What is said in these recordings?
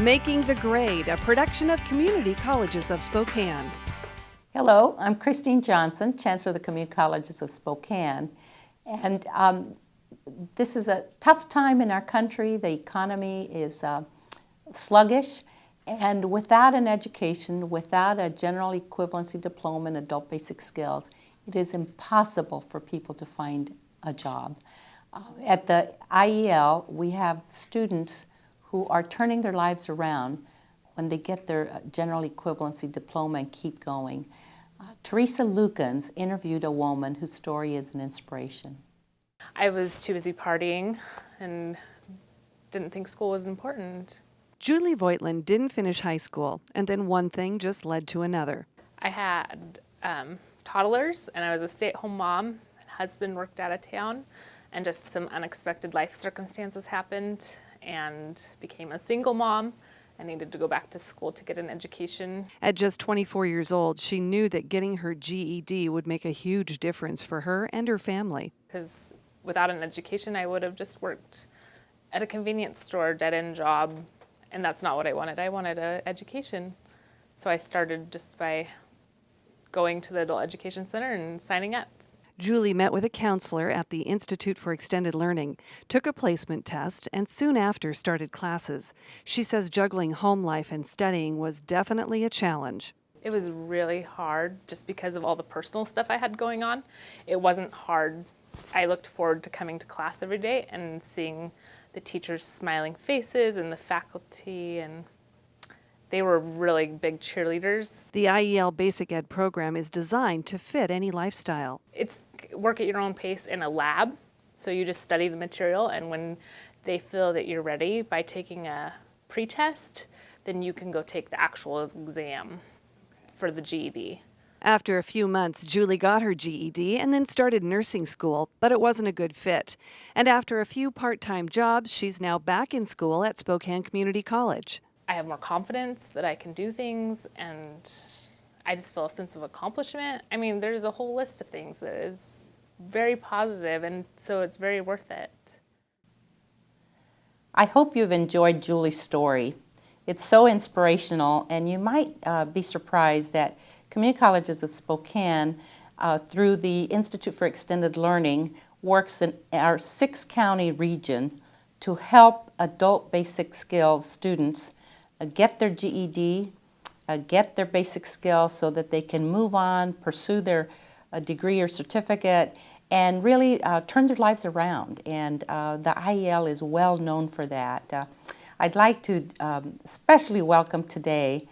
Making the Grade, a production of Community Colleges of Spokane. Hello, I'm Christine Johnson, Chancellor of the Community Colleges of Spokane. And this is a tough time in our country. The economy is sluggish. And without an education, without a general equivalency diploma in adult basic skills, it is impossible for people to find a job. At the IEL, we have students who are turning their lives around when they get their general equivalency diploma and keep going. Teresa Lukens interviewed a woman whose story is an inspiration. I was too busy partying and didn't think school was important. Julie Voigtland didn't finish high school, and then one thing just led to another. I had toddlers, and I was a stay-at-home mom. My husband worked out of town, and just some unexpected life circumstances happened, and became a single mom. I needed to go back to school to get an education. At just 24 years old, she knew that getting her GED would make a huge difference for her and her family. Because without an education, I would have just worked at a convenience store, dead-end job, and that's not what I wanted. I wanted an education. So I started just by going to the Adult Education Center and signing up. Julie met with a counselor at the Institute for Extended Learning, took a placement test, and soon after started classes. She says juggling home life and studying was definitely a challenge. It was really hard just because of all the personal stuff I had going on. It wasn't hard. I looked forward to coming to class every day and seeing the teachers' smiling faces and the faculty, and they were really big cheerleaders. The IEL Basic Ed program is designed to fit any lifestyle. It's work at your own pace in a lab, so you just study the material, and when they feel that you're ready by taking a pre-test, then you can go take the actual exam for the GED. After a few months, Julie got her GED and then started nursing school, but it wasn't a good fit. And after a few part-time jobs, she's now back in school at Spokane Community College. I have more confidence that I can do things, and I just feel a sense of accomplishment. I mean, there's a whole list of things that is very positive, and so it's very worth it. I hope you've enjoyed Julie's story. It's so inspirational, and you might be surprised that Community Colleges of Spokane, through the Institute for Extended Learning, works in our 6-county region to help adult basic skills students get their GED, get their basic skills so that they can move on, pursue their degree or certificate, and really turn their lives around. And the IEL is well known for that. I'd like to especially welcome today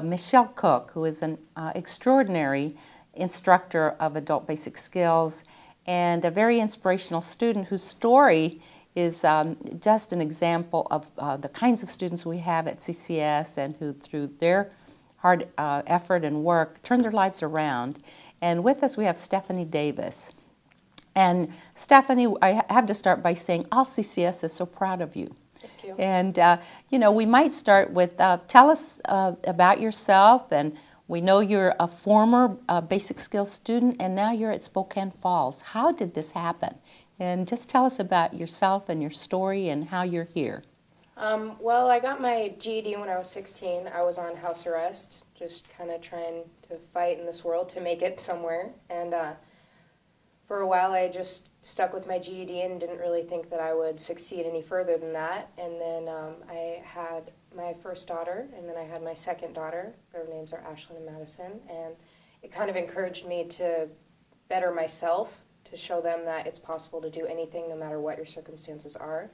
Michelle Cook, who is an extraordinary instructor of adult basic skills and a very inspirational student whose story is just an example of the kinds of students we have at CCS and who, through their hard effort and work, turn their lives around. And with us we have Stephanie Davis. And Stephanie, I have to start by saying all CCS is so proud of you. Thank you. And, we might start with, tell us about yourself. And we know you're a former basic skills student, and now you're at Spokane Falls. How did this happen? And just tell us about yourself and your story and how you're here. Well, I got my GED when I was 16. I was on house arrest, just kind of trying to fight in this world to make it somewhere. And for a while I just stuck with my GED and didn't really think that I would succeed any further than that. And then I had my first daughter, and then I had my second daughter. Their names are Ashlyn and Madison. And it kind of encouraged me to better myself, to show them that it's possible to do anything no matter what your circumstances are.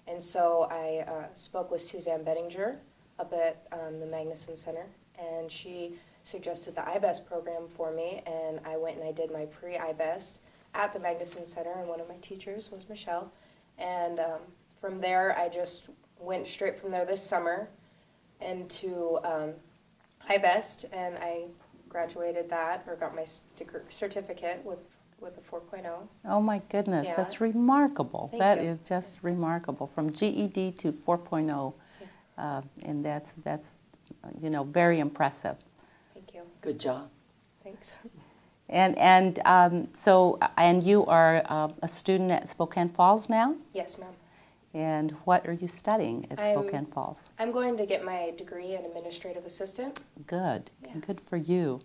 And so I spoke with Suzanne Bettinger up at the Magnuson Center, and she suggested the IBEST program for me, and I went and I did my pre-IBEST at the Magnuson Center, and one of my teachers was Michelle. And from there I just went straight from there this summer into IBEST, and I graduated that, or got my certificate with a 4.0. Oh my goodness, Yeah. that's remarkable. Thank That you. is just remarkable, from GED to 4.0, and that's very impressive. Thank you. Good job. Thanks. And you are a student at Spokane Falls now, Yes, ma'am. And what are you studying at Spokane Falls? I'm going to get my degree in administrative assistant. Good. Yeah. Good for you.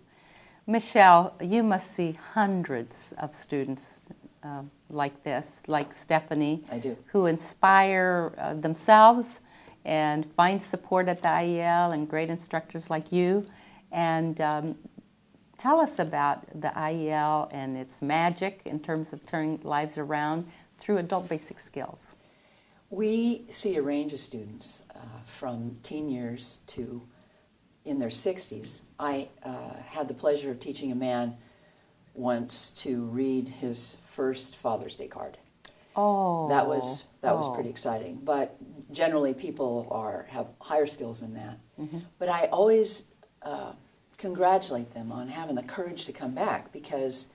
Michelle, you must see hundreds of students like this, like Stephanie, I do. who inspire themselves and find support at the IEL and great instructors like you. And tell us about the IEL and its magic in terms of turning lives around through adult basic skills. We see a range of students from teen years to in their 60s. I had the pleasure of teaching a man once to read his first Father's Day card. Oh, That was pretty exciting. But generally, people have higher skills than that. Mm-hmm. But I always congratulate them on having the courage to come back, because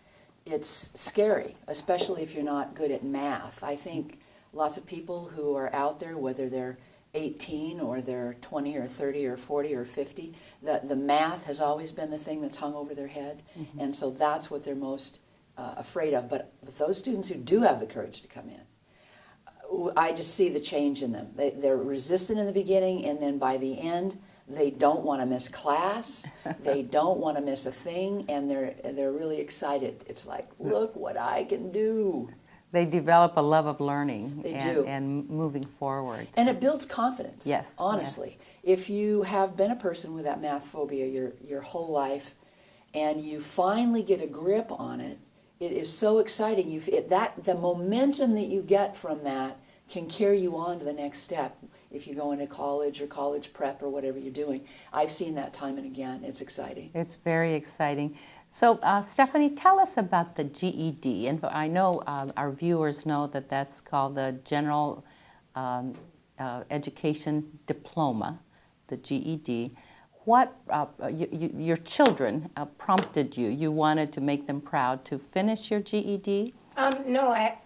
it's scary, especially if you're not good at math. I think lots of people who are out there, whether they're 18 or they're 20 or 30 or 40 or 50, the math has always been the thing that's hung over their head, and so that's what they're most afraid of. But with those students who do have the courage to come in, I just see the change in them. They're resistant in the beginning, and then by the end, they don't want to miss class, they don't want to miss a thing, and they're really excited. It's like, look what I can do. They develop a love of learning They do. and moving forward. And it builds confidence. Yes, Honestly. If you have been a person with that math phobia your whole life, and you finally get a grip on it, it is so exciting. The momentum that you get from that can carry you on to the next step if you go into college or college prep or whatever you're doing. I've seen that time and again. It's exciting. It's very exciting. So, Stephanie, tell us about the GED. And I know our viewers know that that's called the General Education Diploma, the GED. What your children prompted you? You wanted to make them proud to finish your GED? No, I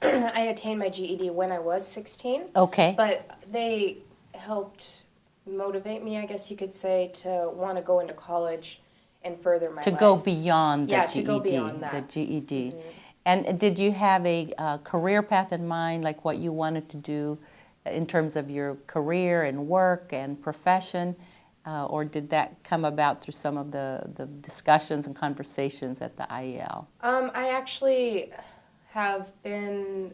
attained my GED when I was 16. Okay. But they helped motivate me, I guess you could say, to want to go into college and further my To life. go beyond the GED. To go beyond that. The GED. And did you have a career path in mind, like what you wanted to do in terms of your career and work and profession? Or did that come about through some of the discussions and conversations at the IEL? I actually have been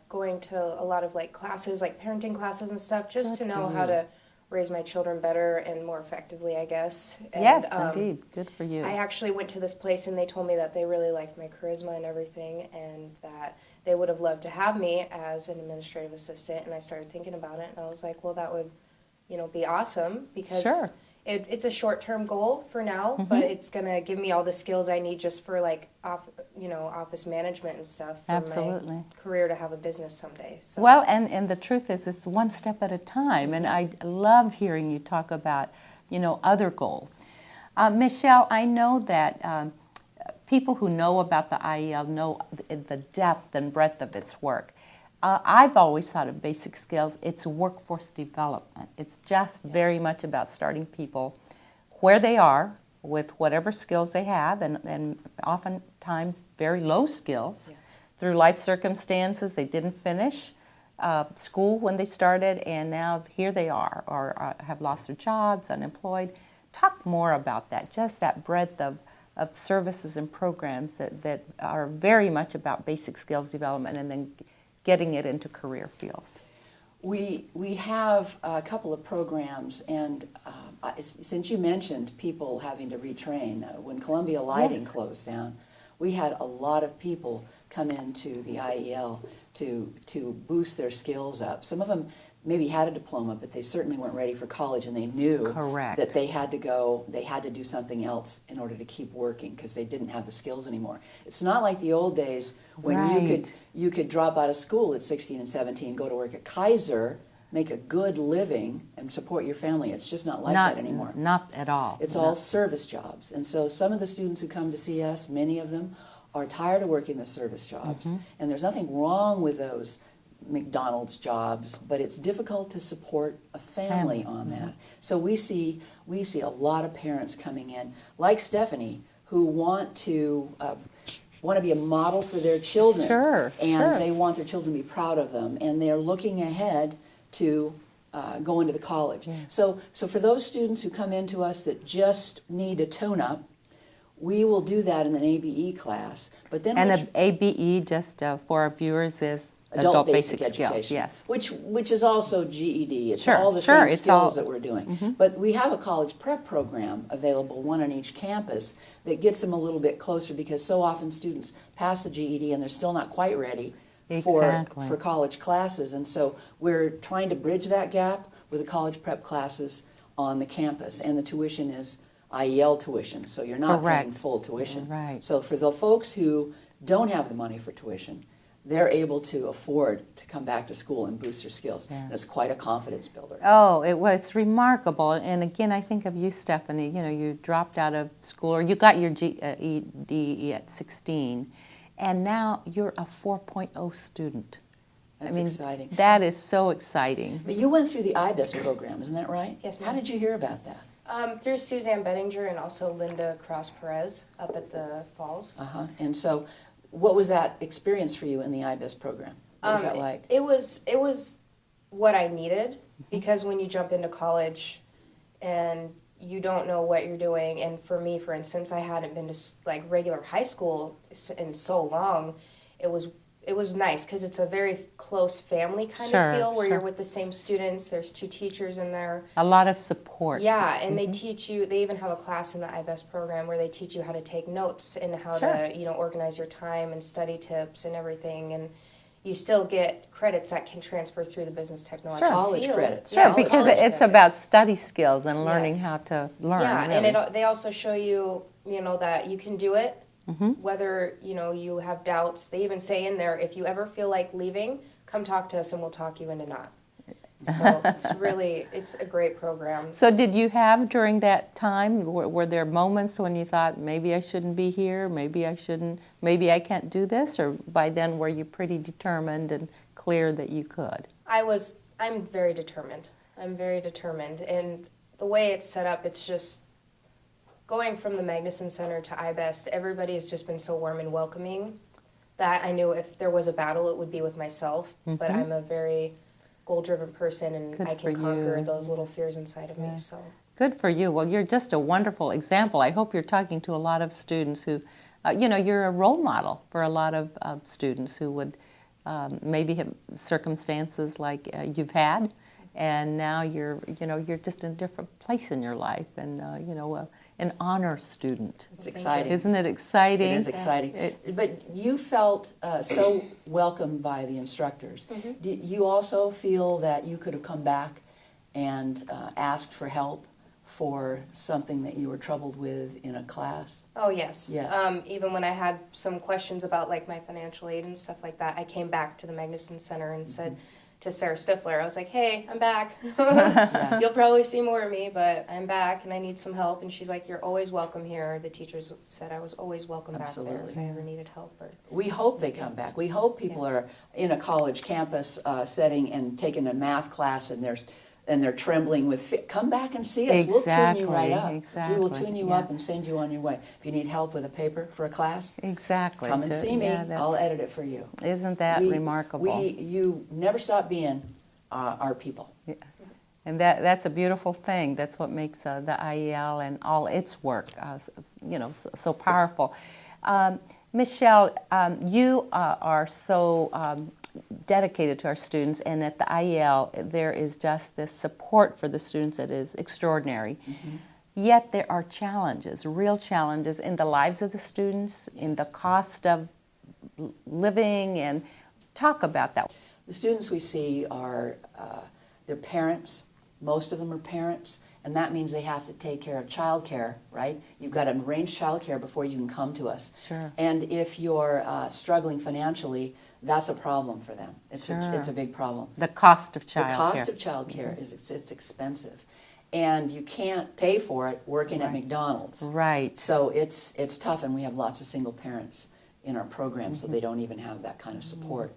going to a lot of classes, like parenting classes and stuff, just Good to know for how you. to raise my children better and more effectively, I guess. And, Yes, indeed. Good for you. I actually went to this place and they told me that they really liked my charisma and everything, and that they would have loved to have me as an administrative assistant. And I started thinking about it, and I was like, well, that would, be awesome, because Sure. it's a short-term goal for now, but it's gonna give me all the skills I need just for office management and stuff for Absolutely. my career to have a business someday. So. Well, and the truth is, it's one step at a time, and I love hearing you talk about, other goals. Michelle, I know that people who know about the IEL know the depth and breadth of its work. I've always thought of basic skills, it's workforce development. It's just very much about starting people where they are with whatever skills they have, and oftentimes very low skills. Through life circumstances, they didn't finish school when they started, and now here they are, or have lost their jobs, unemployed. Talk more about that, just that breadth of services and programs that are very much about basic skills development and then getting it into career fields. We have a couple of programs, and since you mentioned people having to retrain, when Columbia Lighting Yes. closed down, we had a lot of people come into the IEL to boost their skills up. Some of them maybe had a diploma, but they certainly weren't ready for college, and they knew Correct. that they had to do something else in order to keep working, because they didn't have the skills anymore. It's not like the old days when Right. you could drop out of school at 16 and 17, go to work at Kaiser, make a good living, and support your family. It's just not like that anymore. Not at all. It's No. all service jobs. And so some of the students who come to see us, many of them, are tired of working the service jobs. Mm-hmm. And there's nothing wrong with those McDonald's jobs, but it's difficult to support a family on that. So we see a lot of parents coming in, like Stephanie, who want to be a model for their children. Sure, And sure. they want their children to be proud of them. And they're looking ahead to go into the college. So for those students who come into us that just need a tune-up, we will do that in an ABE class. But then And an ABE, just for our viewers, is adult basic skills. Yes. Which is also GED. It's Sure, all the sure, same it's skills all- that we're doing. But we have a college prep program available, one on each campus, that gets them a little bit closer, because so often students pass the GED and they're still not quite ready Exactly. for college classes. And so we're trying to bridge that gap with the college prep classes on the campus. And the tuition is IEL tuition, so you're not paying Correct. full tuition. Right. So for the folks who don't have the money for tuition, they're able to afford to come back to school and boost their skills. Yeah. And it's quite a confidence builder. Oh, it's remarkable. And again, I think of you, Stephanie. You know, you dropped out of school, or you got your GED at 16, and now you're a 4.0 student. That's exciting. That is so exciting. But you went through the IBEST program, isn't that right? Yes, How ma'am. did you hear about that? Through Suzanne Bettinger and also Linda Cross-Perez up at the Falls. And so what was that experience for you in the IBEST program? What was that like? It was what I needed, because when you jump into college and you don't know what you're doing, and for me, for instance, I hadn't been to like regular high school in so long. It was nice because it's a very close family kind Sure, of feel where sure. you're with the same students. There's 2 teachers in there. A lot of support. Yeah, and they teach you. They even have a class in the IBEST program where they teach you how to take notes and how Sure. to organize your time and study tips and everything. And you still get credits that can transfer through the business technology Sure. College field. credits. Sure, Yeah, because college it's credits. about study skills and learning Yes. how to learn. Yeah, really. and they also show you, that you can do it. Whether you have doubts. They even say in there, if you ever feel like leaving, come talk to us and we'll talk you into not. So it's a great program. So did you have during that time, were there moments when you thought, maybe I shouldn't be here, maybe I shouldn't, maybe I can't do this, or by then were you pretty determined and clear that you could? I'm very determined. And the way it's set up, it's just going from the Magnuson Center to IBEST, everybody has just been so warm and welcoming that I knew if there was a battle, it would be with myself. But I'm a very goal-driven person, and Good I for can conquer you. those little fears inside of me. So Good for you. Well, you're just a wonderful example. I hope you're talking to a lot of students who, you're a role model for a lot of students who would maybe have circumstances like you've had, and now you're just in a different place in your life, and an honor student. It's exciting. Isn't it exciting? It is exciting. But you felt so welcomed by the instructors. Did you also feel that you could have come back and asked for help for something that you were troubled with in a class? Oh, yes. Yes. Even when I had some questions about like my financial aid and stuff like that, I came back to the Magnuson Center and said to Sarah Stifler, I was like, hey, I'm back. You'll probably see more of me, but I'm back and I need some help. And she's like, you're always welcome here. The teachers said I was always welcome back there Absolutely. if I ever needed help. We hope they come back. We hope people are in a college campus setting and taking a math class and they're trembling with fear. Come back and see us. We'll tune you right up. Exactly, We will tune you yeah. up and send you on your way. If you need help with a paper for a class, Exactly. come and see me. Yeah, that's- I'll edit it for you. Isn't that remarkable? You never stop being our people. Yeah. And that's a beautiful thing. That's what makes the IEL and all its work, so powerful. Michelle, you are so dedicated to our students, and at the IEL, there is just this support for the students that is extraordinary. Yet there are challenges, real challenges in the lives of the students, in the cost of living, and talk about that. The students we see are their parents. Most of them are parents, and that means they have to take care of childcare, right? You've got to arrange childcare before you can come to us. Sure. And if you're struggling financially, that's a problem for them. It's a big problem. The cost of child The cost care. of childcare is it's expensive, and you can't pay for it working at McDonald's. Right. So it's tough, and we have lots of single parents in our program, so they don't even have that kind of support.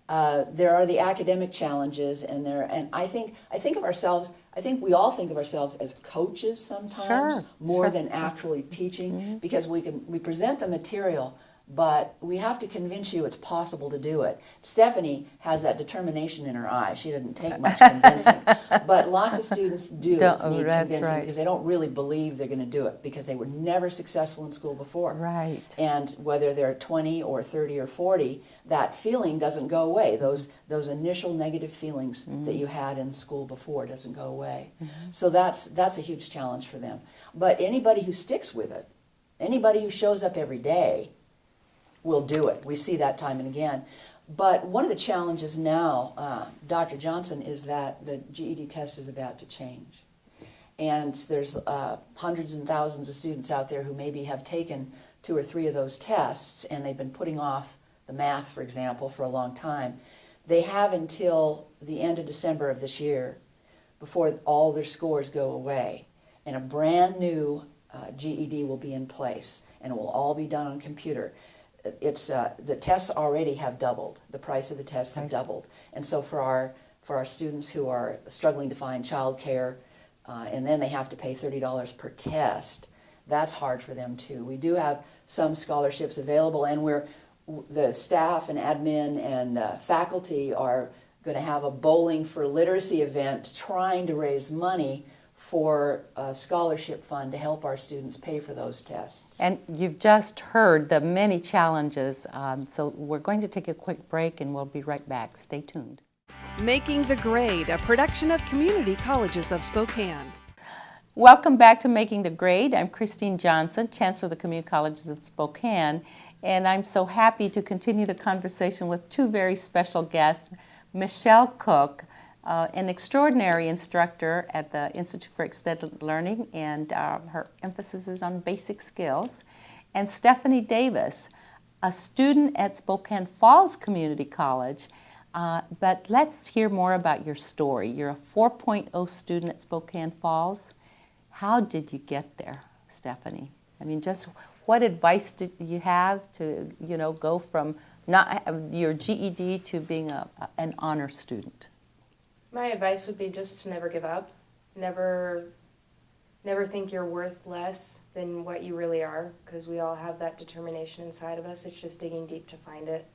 There are the academic challenges, and I think of ourselves. I think we all think of ourselves as coaches sometimes, Sure, more sure. than actually teaching, because we present the material but we have to convince you it's possible to do it. Stephanie has that determination in her eye. She didn't take much convincing, but lots of students do need That's convincing right. because they don't really believe they're going to do it because they were never successful in school before. Right. And whether they're 20 or 30 or 40, that feeling doesn't go away. Those initial negative feelings that you had in school before doesn't go away. So that's a huge challenge for them. But anybody who sticks with it, anybody who shows up every day, will do it. We see that time and again. But one of the challenges now, Dr. Johnson, is that the GED test is about to change. And there's hundreds and thousands of students out there who maybe have taken 2 or 3 of those tests, and they've been putting off the math, for example, for a long time. They have until the end of December of this year before all their scores go away. And a brand new GED will be in place, and it will all be done on computer. It's the tests already have doubled. The price of the tests have doubled, and so for our students who are struggling to find childcare, and then they have to pay $30 per test. That's hard for them too. We do have some scholarships available, and the staff and admin and faculty are going to have a Bowling for Literacy event, trying to raise money for a scholarship fund to help our students pay for those tests. And you've just heard the many challenges, so we're going to take a quick break and we'll be right back. Stay tuned. Making the Grade, a production of Community Colleges of Spokane. Welcome back to Making the Grade. I'm Christine Johnson, Chancellor of the Community Colleges of Spokane, and I'm so happy to continue the conversation with 2 very special guests, Michelle Cook, an extraordinary instructor at the Institute for Extended Learning, and her emphasis is on basic skills, and Stephanie Davis, a student at Spokane Falls Community College. But let's hear more about your story. You're a 4.0 student at Spokane Falls. How did you get there, Stephanie? I mean, just what advice did you have to, go from not your GED to being an honor student? My advice would be just to never give up. Never think you're worth less than what you really are, because we all have that determination inside of us. It's just digging deep to find it.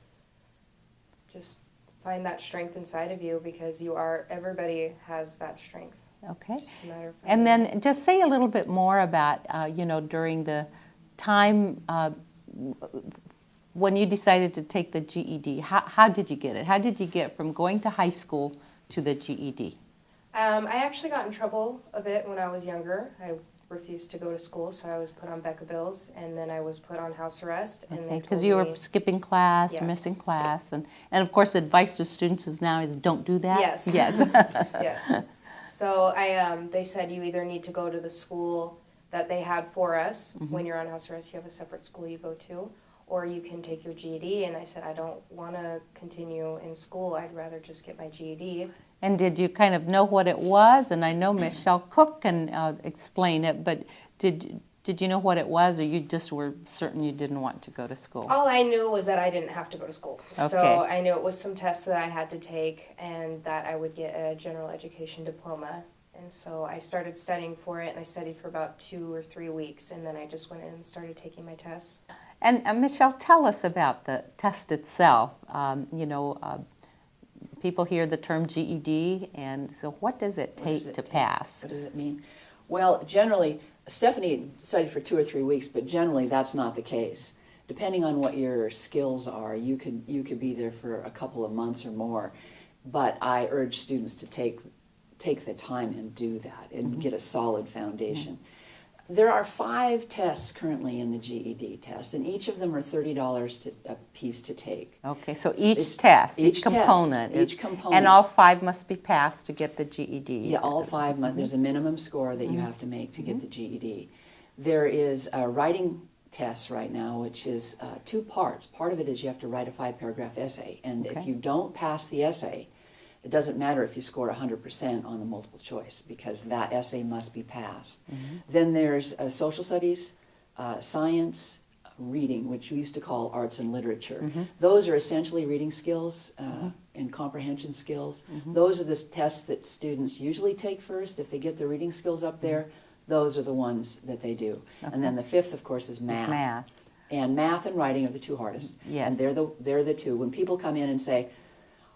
Just find that strength inside of you, because everybody has that strength. Okay. It's just a matter of And finding then just say a little bit more about, during the time when you decided to take the GED. How did you get it? How did you get from going to high school to the GED? I actually got in trouble a bit when I was younger. I refused to go to school, so I was put on Becca bills, and then I was put on house arrest. Okay, because you were skipping class, Yes. missing class, and of course advice to students is don't do that. Yes. Yes. Yes. So they said you either need to go to the school that they had for us. When you're on house arrest, you have a separate school you go to, or you can take your GED. And I said, I don't want to continue in school. I'd rather just get my GED. And did you kind of know what it was? And I know Michelle Cook can explain it, but did you know what it was, or you just were certain you didn't want to go to school? All I knew was that I didn't have to go to school. Okay. So I knew it was some tests that I had to take, and that I would get a general education diploma. And so I started studying for it, and I studied for about 2 or 3 weeks, and then I just went in and started taking my tests. And Michelle, tell us about the test itself. People hear the term GED, and so what does it take to pass? What does it mean? Well, generally, Stephanie studied for 2 or 3 weeks, but generally that's not the case. Depending on what your skills are, you could be there for a couple of months or more. But I urge students to take the time and do that and get a solid foundation. There are 5 tests currently in the GED test, and each of them are $30 a piece to take. Okay, so each test, each component, and all 5 must be passed to get the GED. Yeah, all 5 must. There's a minimum score that you have to make to get the GED. There is a writing test right now, which is 2 parts. Part of it is you have to write a 5-paragraph essay, and if you don't pass the essay, it doesn't matter if you score 100% on the multiple choice, because that essay must be passed. Then there's social studies, science, reading, which we used to call arts and literature. Those are essentially reading skills and comprehension skills. Those are the tests that students usually take first. If they get the reading skills up there, those are the ones that they do. And then the 5th, of course, is math. And math and writing are the two hardest. Yes. And they're the two. When people come in and say,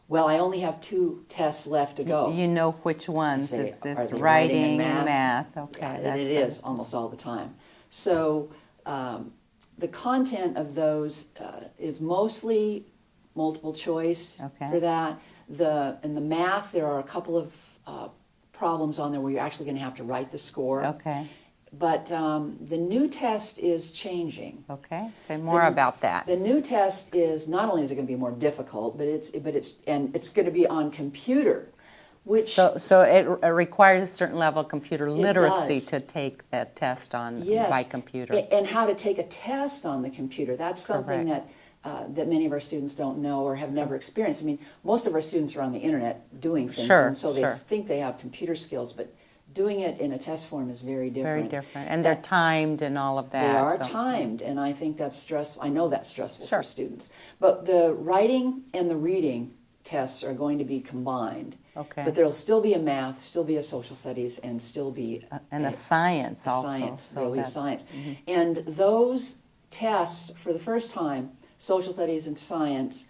well, I only have 2 tests left to go. You know which ones. Say, It's are they writing and math. Okay, Yeah, and that's it is almost all the time. So the content of those is mostly multiple choice for that. In the math, there are a couple of problems on there where you're actually going to have to write the score. Okay. But the new test is changing. Okay. Say more about that. The new test is not only is it going to be more difficult, but it's going to be on computer, which So it requires a certain level of computer literacy does. to take that test on yes, by computer. and how to take a test on the computer. That's something Correct. that many of our students don't know or have never experienced. I mean, most of our students are on the internet doing things, Sure, and so they sure. think they have computer skills, but doing it in a test form is very different. Very different. And they're timed and all of that. They are so- timed, and I think that's stressful. I know that's stressful Sure. for students. But the writing and the reading tests are going to be combined. Okay. But there'll still be a math, still be a social studies, and still be And a science also. science. So There'll be that's- science. And those tests, for the first time, social studies and science,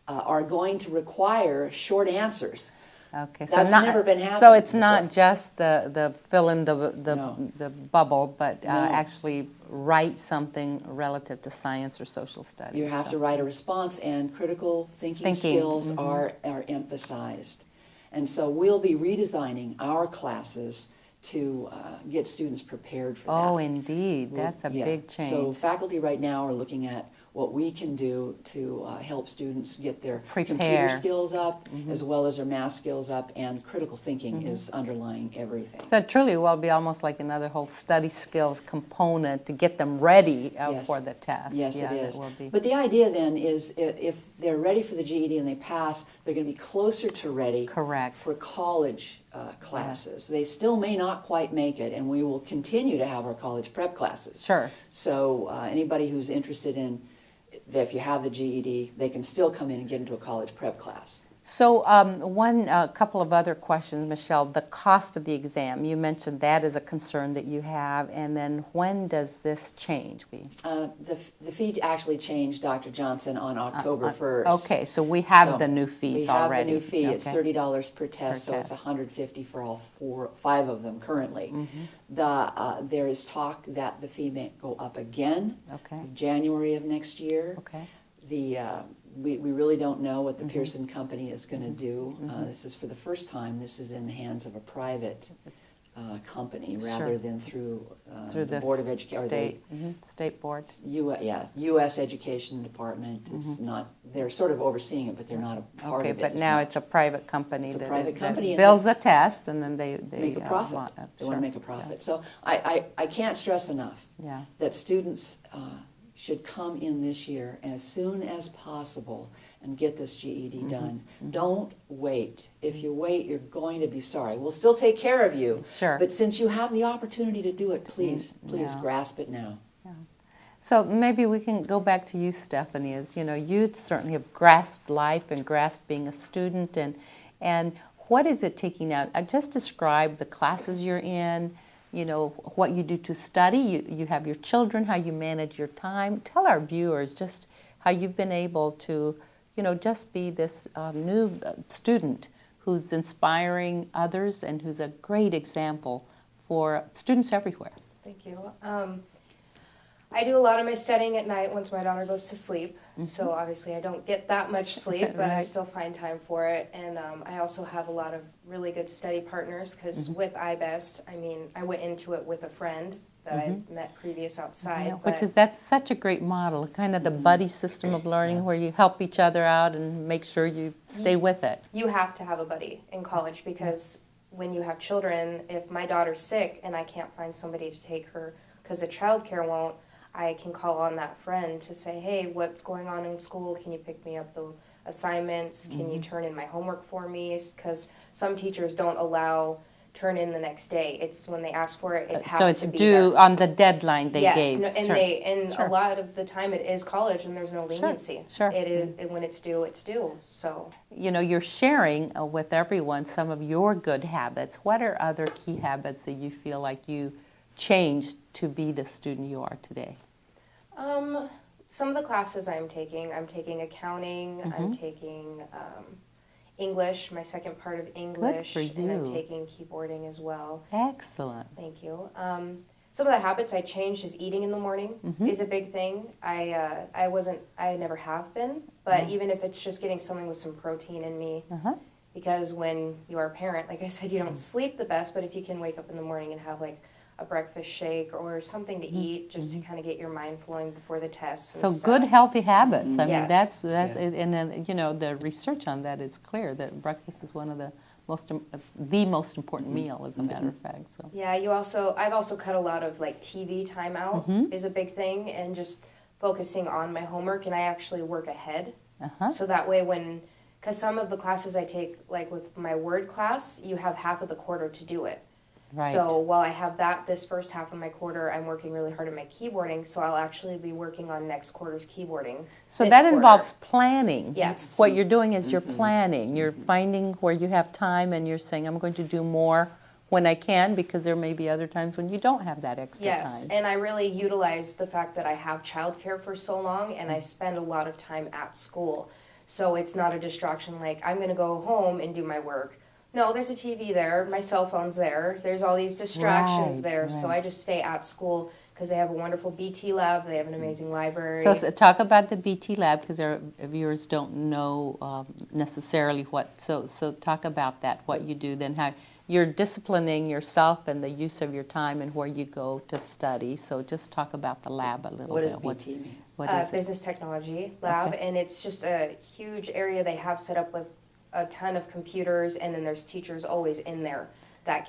are going to require short answers. Okay, That's never been happening So it's before. not just the fill in the No. bubble, but No. actually write something relative to science or social studies. You have so. to write a response, and critical thinking skills are emphasized. And so we'll be redesigning our classes to get students prepared for that. Oh, indeed, that's a Yeah. big change. So faculty right now are looking at what we can do to help students get their computer Prepare. skills up, as well as their math skills up, and critical thinking is underlying everything. So it truly will be almost like another whole study skills component to get them ready Yes. for the test. Yes, Yeah, it that is. will be. But the idea then is if they're ready for the GED and they pass, they're going to be closer to ready Correct. for college classes. They still may not quite make it, and we will continue to have our college prep classes. Sure. So anybody who's interested in, if you have the GED, they can still come in and get into a college prep class. So couple of other questions, Michelle. The cost of the exam, you mentioned that is a concern that you have, and then when does this change? The fee actually changed, Dr. Johnson, on October 1st. Okay, so we have So the new fees we have already. the new fee. It's Okay. $30 per test, so it's test. $150 for all 5 of them currently. There is talk that the fee may go up again, Okay. January of next year. Okay. We really don't know what the Pearson company is going to do. This is for the first time. This is in the hands of a private company rather Sure. than through Through the the Board of Education. state boards. U.S. Education Department. It's not. They're sort of overseeing it, but they're not a part Okay, of it. but as now much. it's a private company It's a that private company, and builds a test, and then they make a profit. want- They want to make a profit. So I can't stress enough Yeah. that students should come in this year as soon as possible and get this GED done. Don't wait. If you wait, you're going to be sorry. We'll still take care of you. Sure. But since you have the opportunity to do it, please Yeah. grasp it now. So maybe we can go back to you, Stephanie. As you know, you certainly have grasped life and grasped being a student, and what is it taking out? Just describe the classes you're in. You know, what you do to study. You have your children, how you manage your time. Tell our viewers just how you've been able to, just be this new student who's inspiring others and who's a great example for students everywhere. Thank you. I do a lot of my studying at night once my daughter goes to sleep. So obviously I don't get that much sleep, but I Right. still find time for it. And I also have a lot of really good study partners because with IBEST, I went into it with a friend that I met previous outside. Yeah, but that's such a great model, kind of the buddy system of learning where you help each other out and make sure you stay with it. you have to have a buddy in college because when you have children, if my daughter's sick and I can't find somebody to take her because the childcare won't, I can call on that friend to say, hey, what's going on in school? Can you pick me up the assignments? Can you turn in my homework for me? Because some teachers don't allow turn in the next day. It's when they ask for it, it has So it's to be due there. on the deadline they Yes, gave. no, and Sure. a lot of the time it is college and there's no leniency. sure. It is when it's due, it's due. So You're sharing with everyone some of your good habits. What are other key habits that you feel like you changed to be the student you are today? some of the classes I'm taking accounting, I'm taking English, my second part of English, for and I'm you. taking keyboarding as well. Excellent. Thank you. Some of the habits I changed is eating in the morning is a big thing. I never have been, but even if it's just getting something with some protein in me, because when you are a parent, like I said, you don't sleep the best, but if you can wake up in the morning and have like a breakfast shake or something to eat just to kind of get your mind flowing before the tests. So good, healthy habits. I mean, Yes. and then, you know, the research on that is clear that breakfast is one of the most important meal, as a matter of fact. So Yeah, I've also cut a lot of like TV time out is a big thing, and just focusing on my homework, and I actually work ahead. So that way because some of the classes I take, like with my Word class, you have half of the quarter to do it. Right. So while I have this first half of my quarter, I'm working really hard at my keyboarding, so I'll actually be working on next quarter's keyboarding. So this that quarter. involves planning. Yes. What you're doing is you're planning. You're finding where you have time, and you're saying, I'm going to do more when I can, because there may be other times when you don't have that extra Yes, time. and I really utilize the fact that I have childcare for so long, and I spend a lot of time at school. So it's not a distraction like, I'm going to go home and do my work. No, there's a TV there, my cell phone's there, there's all these distractions Right, there, so right. I just stay at school because they have a wonderful BT lab, they have an amazing library. So talk about the BT lab, because our viewers don't know necessarily what. So talk about that, what you do, then how you're disciplining yourself and the use of your time and where you go to study. So just talk about the lab a little What bit. does BT mean? What is it? Business Technology Lab, Okay. and it's just a huge area they have set up with a ton of computers, and then there's teachers always in there that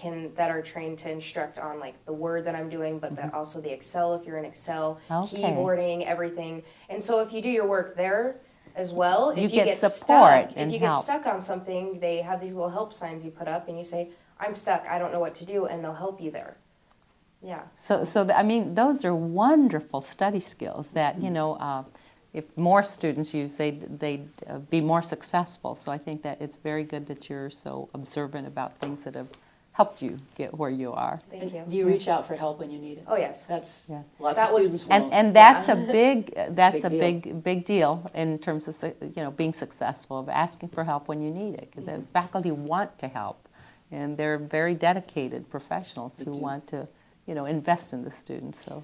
are trained to instruct on like the Word that I'm doing, but that also the Excel if you're in Excel, Okay. keyboarding, everything. And so if you do your work there as well, You if you get support stuck, and if you get help. stuck on something, they have these little help signs you put up, and you say, "I'm stuck. I don't know what to do," and they'll help you there. Yeah. I mean, those are wonderful study skills that, you know, if more students use, they'd be more successful. So I think that it's very good that you're so observant about things that have helped you get where you are. Thank you. Do you reach out for help when you need it? Oh yes. That's Yeah. lots That of was- students won't. And that's a big Big big deal in terms of, you know, being successful, of asking for help when you need it, because the faculty want to help, and they're very dedicated professionals who want to, you know, invest in the students. So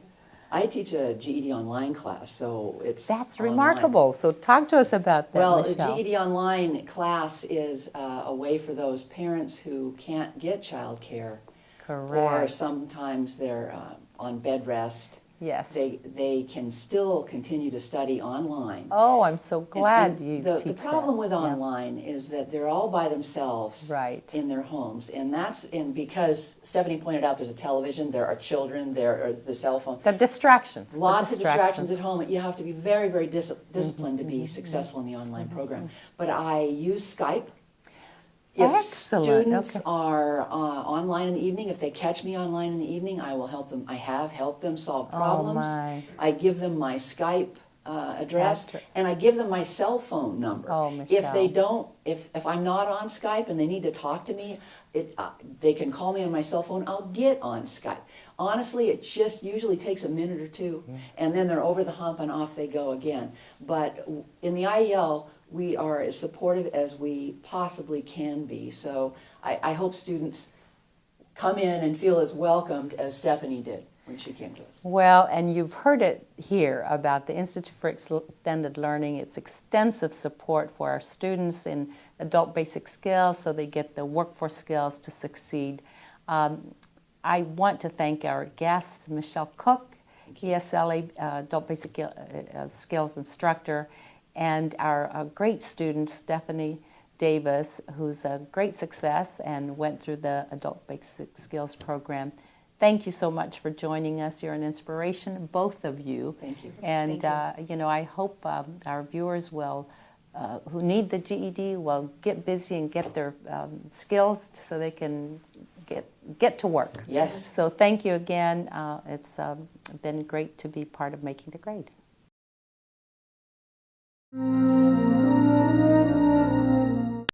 I teach a GED online class, so it's that's online. remarkable. So talk to us about that, Well, Michelle. a GED online class is a way for those parents who can't get childcare, or Correct. sometimes they're on bed rest. Yes. They can still continue to study online. Oh, I'm so glad And you the teach problem that. with Yeah. online is that they're all by themselves Right. in their homes, and because Stephanie pointed out, there's a television, there are children, there are the cell phone. The distractions. Lots the of distractions at home. You have to be very, very disciplined to be successful in the online program. But I use Skype. If Excellent, students okay. are online in the evening, if they catch me online in the evening, I will help them. I have helped them solve problems. my. I give them my Skype address, Address. and I give them my cell phone number. Oh, If Michelle. they don't, if I'm not on Skype and they need to talk to me, they can call me on my cell phone. I'll get on Skype. Honestly, it just usually takes a minute or two, and then they're over the hump and off they go again. But in the IEL, we are as supportive as we possibly can be. So I hope students come in and feel as welcomed as Stephanie did when she came to us. Well, and you've heard it here about the Institute for Extended Learning. It's extensive support for our students in adult basic skills so they get the workforce skills to succeed. I want to thank our guest, Michelle Cook, ESLA Adult Basic Skills Instructor, and our great student, Stephanie Davis, who's a great success and went through the Adult Basic Skills program. Thank you so much for joining us. You're an inspiration, both of you. Thank you. And, you know, I hope our viewers will, who need the GED, will get busy and get their skills so they can get to work. Yes. So thank you again. It's been great to be part of Making the Grade.